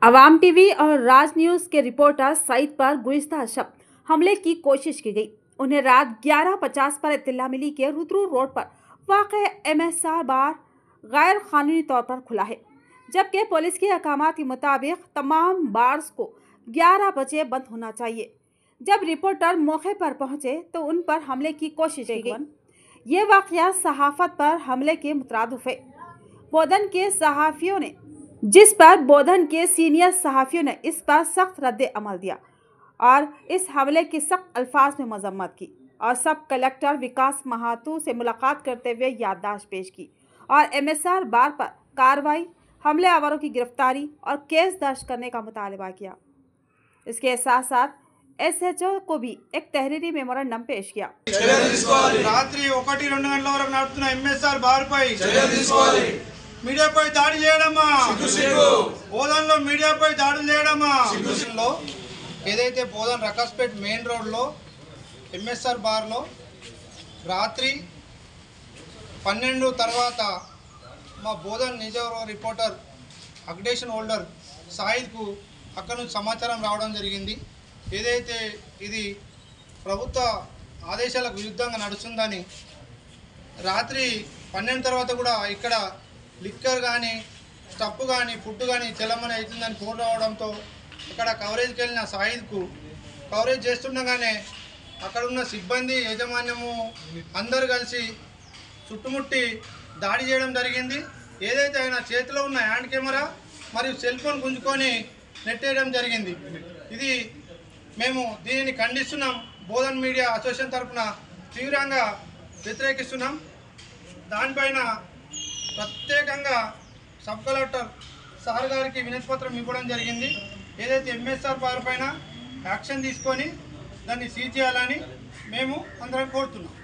अवाम TV और राज news के reporter Saeed पर गुज़िश्ता शब हमले की कोशिश की गई। उन्हें रात 11:50 पर इत्तला मिली कि रुद्रू रोड पर वाक़े MSR बार गैर कानूनी तौर पर खुला है, जबकि पुलिस के अहकामात के मुताबिक तमाम बार्स को 11 बजे बंद होना चाहिए। जब रिपोर्टर मौके पर पहुंचे तो उन पर हमले की कोशिश की गई। ये वाक़या सहाफ़त पर हमले के मुतरादिफ है। बोधन के सहाफ़ियों ने जिस पर बोधन के सीनियर सहाफ़ियों ने इस पर सख्त रद्द अमल दिया और इस हमले की सख्त अल्फाज में मजम्मत की और सब कलेक्टर विकास महातो से मुलाकात करते हुए याददाश्त पेश की और MSR बार पर कार्रवाई, हमले आवारों की गिरफ्तारी और केस दर्ज करने का मुतालबा किया। इसके साथ साथ SHO को भी एक तहरीरी मेमोरेंडम पेश किया। रात्रि 1-2 గంటల వరకు నడుస్తున్న MSR బార్ పై మీడియాపై దాడి చేయడమా, బోధన్లో మీడియాపై దాడులు చేయడమా, ఏదైతే బోధన్ రకాస్పేట్ మెయిన్ రోడ్లో MSR బార్లో రాత్రి 12 తర్వాత మా బోధన్ నిజవరం రిపోర్టర్ అగ్డేషన్ హోల్డర్ సాయిద్కు అక్కడ నుంచి సమాచారం రావడం జరిగింది. ఏదైతే ఇది ప్రభుత్వ ఆదేశాలకు విరుద్ధంగా నడుస్తుందని, రాత్రి 12 తర్వాత కూడా ఇక్కడ లిక్కర్ కానీ స్టఫ్ కానీ ఫుడ్ కానీ చెల్లమని అవుతుందని ఫోన్ రావడంతో ఇక్కడ కవరేజ్కి వెళ్ళిన సాయిద్కు కవరేజ్ చేస్తుండగానే అక్కడ ఉన్న సిబ్బంది, యాజమాన్యము అందరు కలిసి చుట్టుముట్టి దాడి చేయడం జరిగింది. ఏదైతే ఆయన చేతిలో ఉన్న హ్యాండ్ కెమెరా మరియు సెల్ ఫోన్ గుంజుకొని నెట్టేయడం జరిగింది. ఇది మేము దీనిని ఖండిస్తున్నాం. బోధన్ మీడియా అసోసియేషన్ తరఫున తీవ్రంగా వ్యతిరేకిస్తున్నాం. దానిపైన ప్రత్యేకంగా సబ్ కలెక్టర్ సార్ గారికి వినతిపత్రం ఇవ్వడం జరిగింది. ఏదైతే MSR బార్ పైన యాక్షన్ తీసుకొని దాన్ని సీజ్ చేయాలని మేము అందరం కోరుతున్నాం.